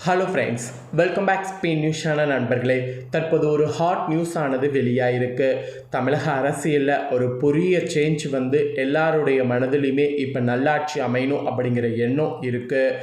Hello friends, welcome back Spain news channel நண்பர்களே. தற்போது ஒரு ஹாட் நியூஸ் ஆனது வெளியாயிருக்கு. தமிழக அரசியலில் ஒரு பெரிய சேஞ்ச் எல்லாருடைய மனதிலையுமே இப்போ நல்லாட்சி அமையணும் அப்படிங்கிற எண்ணம் இருக்குது.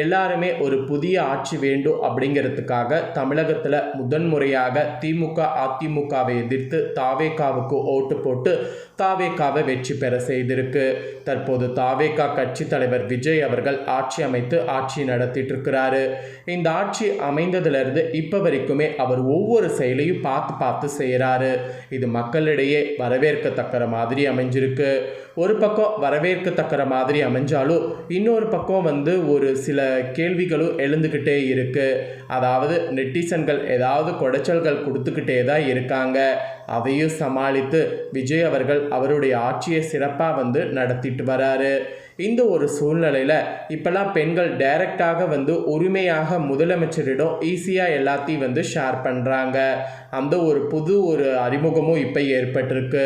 எல்லாருமே ஒரு புதிய ஆட்சி வேண்டும் அப்படிங்கிறதுக்காக தமிழகத்தில் முதன்முறையாக திமுக அதிமுகவை எதிர்த்து தாவேகாவுக்கு ஓட்டு போட்டு தாவேகாவை வெற்றி பெற செய்திருக்கு. தற்போது தாவேகா கட்சி தலைவர் விஜய் அவர்கள் ஆட்சி அமைத்து ஆட்சி நடத்திட்டு இருக்கிறாரு. இந்த ஆட்சி அமைந்ததிலிருந்து இப்போ வரைக்குமே அவர் ஒவ்வொரு செயலையும் பார்த்து செய்கிறாரு. இது மக்களிடையே வரவேற்கத்தக்கிற மாதிரி அமைஞ்சிருக்கு. ஒரு பக்கம் வரவேற்கத்தக்கிற மாதிரி அமைஞ்சாலும் இன்னொரு பக்கம் ஒரு சில கேள்விகளும் எழுந்துக்கிட்டே இருக்கு. அதாவது நெட்டிசன்கள் ஏதாவது குடைச்சல்கள் கொடுத்துக்கிட்டே தான் இருக்காங்க. அதையும் சமாளித்து விஜய் அவர்கள் அவருடைய ஆட்சியை சிறப்பாக நடத்திட்டு வராரு. இந்த ஒரு சூழ்நிலையில் இப்போல்லாம் பெண்கள் டைரக்டாக உரிமையாக முதலமைச்சரிடம் ஈஸியாக எல்லாத்தையும் ஷேர் பண்ணுறாங்க. அந்த ஒரு புது அறிமுகமும் இப்போ ஏற்பட்டிருக்கு.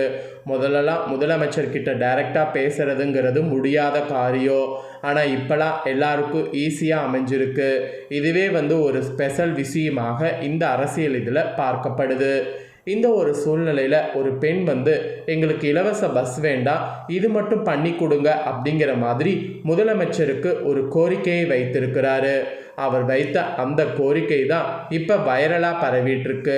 முதல்லலாம் முதலமைச்சர்கிட்ட டைரெக்டாக பேசுகிறதுங்கிறது முடியாத காரியம். ஆனால் இப்போலாம் எல்லாருக்கும் ஈஸியாக அமைஞ்சிருக்கு. இதுவே ஒரு ஸ்பெஷல் விஷயமாக இந்த அரசியல் இதில் பார்க்கப்படுது. இந்த ஒரு சூழ்நிலையில் ஒரு பெண் எங்களுக்கு இலவச பஸ் வேண்டாம், இது மட்டும் பண்ணி கொடுங்க அப்படிங்கிற மாதிரி முதலமைச்சருக்கு ஒரு கோரிக்கையை வைத்திருக்கிறாரு. அவர் வைத்த அந்த கோரிக்கை தான் இப்போ வைரலாக பரவிட்டுருக்கு.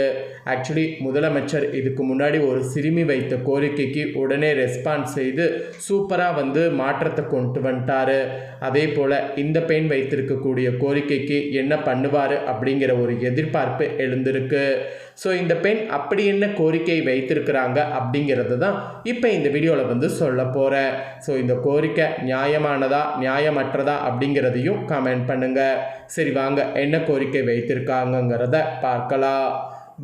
ஆக்சுவலி முதலமைச்சர் இதுக்கு முன்னாடி ஒரு சிறுமி வைத்த கோரிக்கைக்கு உடனே ரெஸ்பான்ஸ் செய்து சூப்பராக மாற்றத்தை கொண்டு வந்துட்டாரு. அதே போல் இந்த பெண் வைத்திருக்கக்கூடிய கோரிக்கைக்கு என்ன பண்ணுவார் அப்படிங்கிற ஒரு எதிர்பார்ப்பு எழுந்திருக்கு. ஸோ இந்த பெண் அப்படி என்ன கோரிக்கை வைத்திருக்கிறாங்க அப்படிங்கிறது தான் இப்போ இந்த வீடியோவில் சொல்ல போகிறேன். ஸோ இந்த கோரிக்கை நியாயமானதா நியாயமற்றதா அப்படிங்கிறதையும் கமெண்ட் பண்ணுங்கள். சரி வாங்க, என்ன கோரிக்கை வைத்திருக்காங்கங்கிறத பார்க்கலாம்.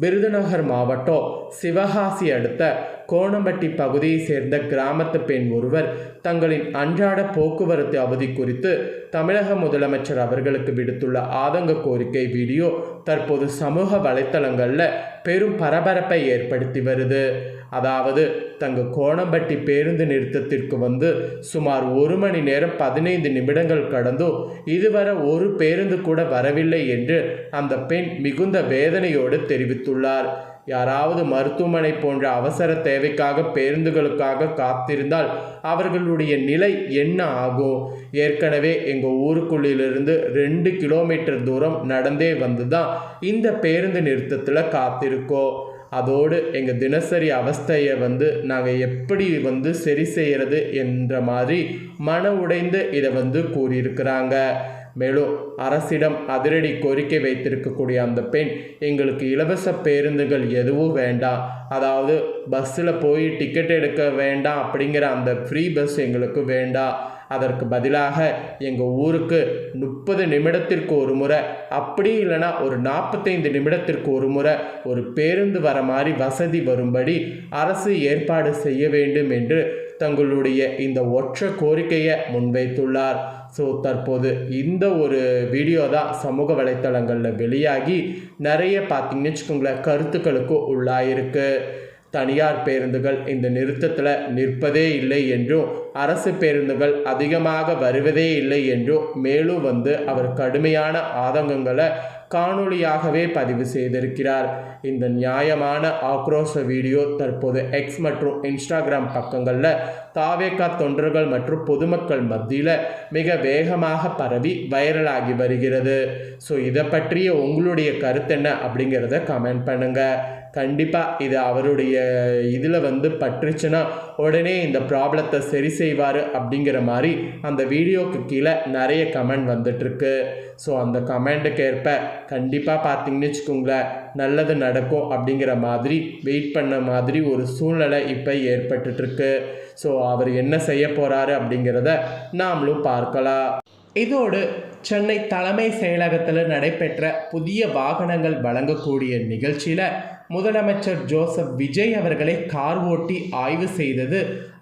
விருதுநகர் மாவட்டம் சிவகாசி அடுத்த கோணம்பட்டி பகுதியை சேர்ந்த கிராமத்து பெண் ஒருவர் தங்களின் அன்றாட போக்குவரத்து அவதி குறித்து தமிழக முதலமைச்சர் அவர்களுக்கு விடுத்துள்ள ஆதங்க கோரிக்கை வீடியோ தற்போது சமூக வலைத்தளங்களில் பெரும் பரபரப்பை ஏற்படுத்தி வருது. அதாவது தங்கள் கோணம்பட்டி பேருந்து நிறுத்தத்திற்கு சுமார் 1 மணி நேரம் 15 நிமிடங்கள் கடந்தும் இதுவரை ஒரு பேருந்து கூட வரவில்லை என்று அந்த பெண் மிகுந்த வேதனையோடு தெரிவித்துள்ளார். யாராவது மருத்துவமனை போன்ற அவசர தேவைக்காக பேருந்துகளுக்காக காத்திருந்தால் அவர்களுடைய நிலை என்ன ஆகும்? ஏற்கனவே எங்கள் ஊருக்குள்ளிலிருந்து 2 கிலோமீட்டர் தூரம் நடந்தே தான் இந்த பேருந்து நிறுத்தத்தில் காத்திருக்கோம். அதோடு எங்கள் தினசரி அவஸ்தையை நாங்கள் எப்படி சரி செய்கிறது என்ற மாதிரி மன உடைந்து இதை கூறியிருக்கிறாங்க. மேலும் அரசிடம் அதிரடி கோரிக்கை வைத்திருக்கக்கூடிய அந்த பெண், எங்களுக்கு இலவச பேருந்துகள் எதுவும் வேண்டாம், அதாவது பஸ்ஸில் போய் டிக்கெட் எடுக்க வேண்டாம் அப்படிங்கிற அந்த ஃப்ரீ பஸ் எங்களுக்கு வேண்டாம். அதற்கு பதிலாக எங்கள் ஊருக்கு 30 நிமிடத்திற்கு ஒரு முறை, அப்படி இல்லைனா ஒரு 45 நிமிடத்திற்கு ஒரு முறை ஒரு பேருந்து வர மாதிரி வசதி வரும்படி அரசு ஏற்பாடு செய்ய வேண்டும் என்று தங்களுடைய இந்த ஒற்றை கோரிக்கையை முன்வைத்துள்ளார். ஸோ தற்போது இந்த ஒரு வீடியோ தான் சமூக வலைத்தளங்களில் வெளியாகி நிறைய பார்த்தீங்கன்னு வச்சுக்கோங்களேன் கருத்துக்களுக்கு உள்ளாயிருக்கு. தனியார் பேருந்துகள் இந்த நிறுத்தத்தில் நிற்பதே இல்லை என்றும் அரசு பேருந்துகள் அதிகமாக வருவதே இல்லை என்றும் மேலும் அவர் கடுமையான ஆதங்கங்களை காணொளியாகவே பதிவு செய்திருக்கிறார். இந்த நியாயமான ஆக்ரோஷ வீடியோ தற்போது எக்ஸ் மற்றும் இன்ஸ்டாகிராம் பக்கங்களில் தாவேகா தொண்டர்கள் மற்றும் பொதுமக்கள் மத்தியில் மிக வேகமாக பரவி வைரலாகி வருகிறது. ஸோ இதை பற்றிய உங்களுடைய கருத்து என்ன அப்படிங்கிறத கமெண்ட் பண்ணுங்கள். கண்டிப்பாக இது அவருடைய இதில் பற்றுச்சுன்னா உடனே இந்த ப்ராப்ளத்தை சரி செய்வார் அப்படிங்கிற மாதிரி அந்த வீடியோவுக்கு கீழே நிறைய கமெண்ட் வந்துட்டுருக்கு. ஸோ அந்த கமெண்ட்டுக்கு ஏற்ப கண்டிப்பாக பார்த்தீங்கன்னு வச்சுக்கோங்களேன் நல்லது நடக்கும் அப்படிங்கிற மாதிரி வெயிட் பண்ண மாதிரி ஒரு சூழ்நிலை இப்போ ஏற்பட்டுருக்கு. ஸோ அவர் என்ன செய்ய போகிறாரு அப்படிங்கிறத நாமளும் பார்க்கலாம். இதோடு சென்னை தலைமை செயலகத்தில் நடைபெற்ற புதிய வாகனங்கள் வழங்கக்கூடிய நிகழ்ச்சியில் முதலமைச்சர் ஜோசப் விஜய் அவர்களை கார் ஓட்டி ஆய்வு செய்தது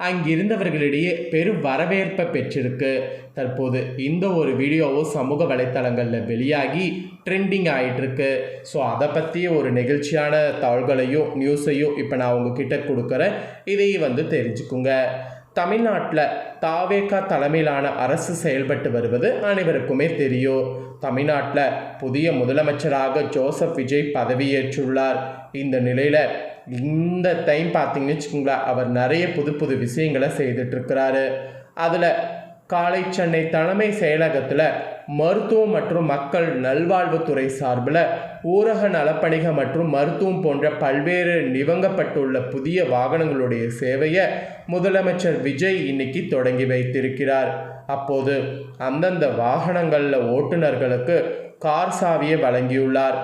அங்கிருந்தவர்களிடையே பெரும் வரவேற்பை பெற்றிருக்கு. தற்போது இந்த ஒரு வீடியோவும் சமூக வலைத்தளங்களில் வெளியாகி ட்ரெண்டிங் ஆகிட்டுருக்கு. ஸோ அதை பற்றிய ஒரு நிகழ்ச்சியான தகவல்களையும் நியூஸையும் இப்போ நான் உங்ககிட்ட கொடுக்குறேன். இதையும் தெரிஞ்சுக்குங்க. தமிழ்நாட்டில் தாவேகா தலைமையிலான அரசு செயல்பட்டு வருவது அனைவருக்குமே தெரியும். தமிழ்நாட்டில் புதிய முதலமைச்சராக ஜோசப் விஜய் பதவியேற்றுள்ளார். இந்த நிலையில் இந்த டைம் பார்த்தீங்கன்னு வச்சுக்கோங்களேன், அவர் நிறைய புது புது விஷயங்களை செய்துட்ருக்கிறாரு. அதில் காலை சென்னை தலைமை செயலகத்தில் மருத்துவம் மற்றும் மக்கள் நல்வாழ்வுத்துறை சார்பில் ஊரக நலப்பணிகள் மற்றும் மருத்துவம் போன்ற பல்வேறு நிவங்கப்பட்டுள்ள புதிய வாகனங்களுடைய சேவையை முதலமைச்சர் விஜய் இன்னைக்கு தொடங்கி வைத்திருக்கிறார். அப்போது அந்தந்த வாகனங்களில் ஓட்டுநர்களுக்கு கார் சாவியை வழங்கியுள்ளார்.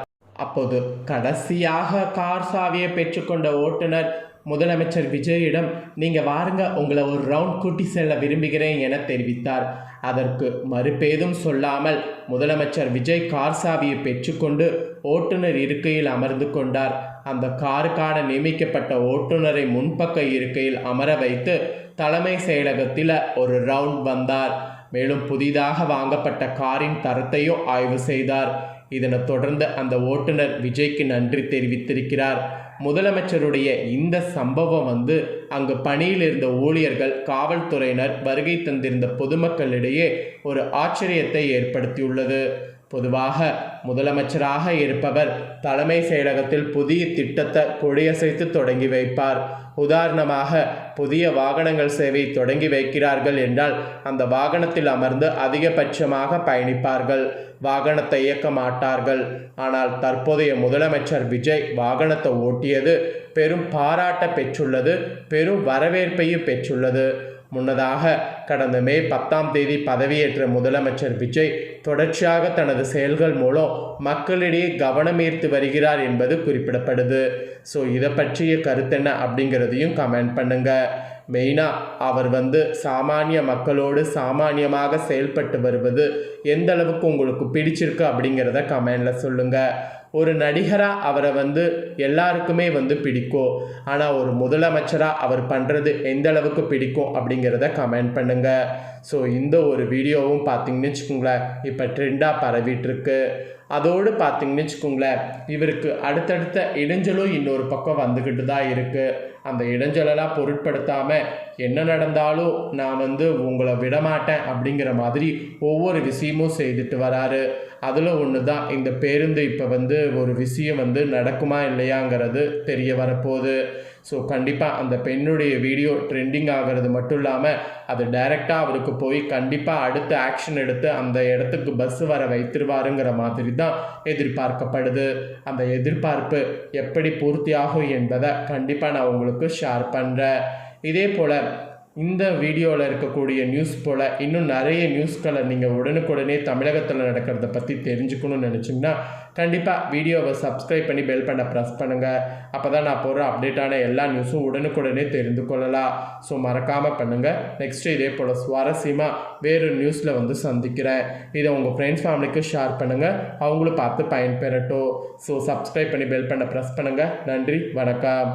அப்போது கடைசியாக கார் சாவியை பெற்றுக்கொண்ட ஓட்டுநர் முதலமைச்சர் விஜயிடம் நீங்கள் வாருங்க, உங்களை ஒரு ரவுண்ட் கூட்டி செல்ல விரும்புகிறேன் என தெரிவித்தார். அதற்கு மறுபேதும் சொல்லாமல் முதலமைச்சர் விஜய் கார் சாவியை பெற்றுக்கொண்டு ஓட்டுநர் இருக்கையில் அமர்ந்து கொண்டார். அந்த காருக்கான நியமிக்கப்பட்ட ஓட்டுநரை முன்பக்க இருக்கையில் அமர வைத்து தலைமை செயலகத்தில் ஒரு ரவுண்ட் வந்தார். மேலும் புதிதாக வாங்கப்பட்ட காரின் தரத்தையும் ஆய்வு செய்தார். இதனைத் தொடர்ந்து அந்த ஓட்டுநர் விஜய்க்கு நன்றி தெரிவித்திருக்கிறார். முதலமைச்சருடைய இந்த சம்பவம் அங்கு பணியில் இருந்த ஊழியர்கள், காவல்துறையினர், வருகை தந்திருந்த பொதுமக்களிடையே ஒரு ஆச்சரியத்தை ஏற்படுத்தியுள்ளது. பொதுவாக முதலமைச்சராக இருப்பவர் தலைமை செயலகத்தில் புதிய திட்டத்தை கொடியசைத்து தொடங்கி வைப்பார். உதாரணமாக புதிய வாகனங்கள் சேவை தொடங்கி வைக்கிறார்கள் என்றால் அந்த வாகனத்தில் அமர்ந்து அதிகபட்சமாக பயணிப்பார்கள், வாகனத்தை இயக்க மாட்டார்கள். ஆனால் தற்போதைய முதலமைச்சர் விஜய் வாகனத்தை ஓட்டியது பெரும் பாராட்ட பெற்றுள்ளது, பெரும் வரவேற்பையும் பெற்றுள்ளது. முன்னதாக கடந்த மே 10 பதவியேற்ற முதலமைச்சர் விஜய் தொடர்ச்சியாக தனது செயல்கள் மூலம் மக்களிடையே கவனம் ஈர்த்து வருகிறார் என்பது குறிப்பிடப்படுது. ஸோ இதை பற்றிய கருத்தென்ன அப்படிங்கிறதையும் கமெண்ட் பண்ணுங்கள். மெயினாக அவர் சாமானிய மக்களோடு சாமானியமாக செயல்பட்டு வருவது எந்த அளவுக்கு உங்களுக்கு பிடிச்சிருக்கு அப்படிங்கிறத கமெண்டில் சொல்லுங்கள். ஒரு நடிகராக அவரை எல்லாருக்குமே பிடிக்கும். ஆனால் ஒரு முதலமைச்சராக அவர் பண்ணுறது எந்த அளவுக்கு பிடிக்கும் அப்படிங்கிறத கமெண்ட் பண்ணுங்கள். ஸோ இந்த ஒரு வீடியோவும் பார்த்தீங்கன்னு வச்சுக்கோங்களேன், இப்போ ட்ரெண்டாக பரவிட்டுருக்கு. அதோடு பார்த்தீங்கன்னு வச்சுக்கோங்களேன், இவருக்கு அடுத்தடுத்த இடைஞ்சலும் இன்னொரு பக்கம் வந்துக்கிட்டு தான் இருக்குது. அந்த இடைஞ்சலெல்லாம் பொருட்படுத்தாமல் என்ன நடந்தாலும் நான் உங்களை விடமாட்டேன் அப்படிங்கிற மாதிரி ஒவ்வொரு விஷயமும் செய்துட்டு வராரு. அதில் ஒன்று தான் இந்த பேருந்து இப்போ ஒரு விஷயம் நடக்குமா இல்லையாங்கிறது தெரிய வரப்போகுது. ஸோ கண்டிப்பாக அந்த பெண்ணுடைய வீடியோ ட்ரெண்டிங் ஆகிறது மட்டும் இல்லாமல் அது டைரெக்டாக அவருக்கு போய் கண்டிப்பாக அடுத்த ஆக்ஷன் எடுத்து அந்த இடத்துக்கு பஸ் வர வைத்திருவாருங்கிற மாதிரி தான் எதிர்பார்க்கப்படுது. அந்த எதிர்பார்ப்பு எப்படி பூர்த்தியாகும் என்பதை கண்டிப்பாக நான் உங்களுக்கு ஷேர் பண்ணுறேன். இதே போல் இந்த வீடியோவில் இருக்கக்கூடிய நியூஸ் போல் இன்னும் நிறைய நியூஸ்களை நீங்கள் உடனுக்குடனே தமிழகத்தில் நடக்கிறத பற்றி தெரிஞ்சுக்கணும்னு நினச்சிங்கன்னா கண்டிப்பாக வீடியோவை சப்ஸ்கிரைப் பண்ணி பெல் பண்ண ப்ரெஸ் பண்ணுங்கள். அப்போ தான் நான் போடுற அப்டேட்டான எல்லா நியூஸும் உடனுக்குடனே தெரிந்து கொள்ளலாம். ஸோ மறக்காமல் பண்ணுங்கள். நெக்ஸ்ட்டு இதே போல் சுவாரஸ்யமாக வேறு நியூஸில் சந்திக்கிறேன். இதை உங்கள் ஃப்ரெண்ட்ஸ் ஃபேமிலிக்கு ஷேர் பண்ணுங்கள், அவங்களும் பார்த்து பயன்பெறட்டும். ஸோ சப்ஸ்கிரைப் பண்ணி பெல் பண்ண ப்ரெஸ் பண்ணுங்கள். நன்றி, வணக்கம்.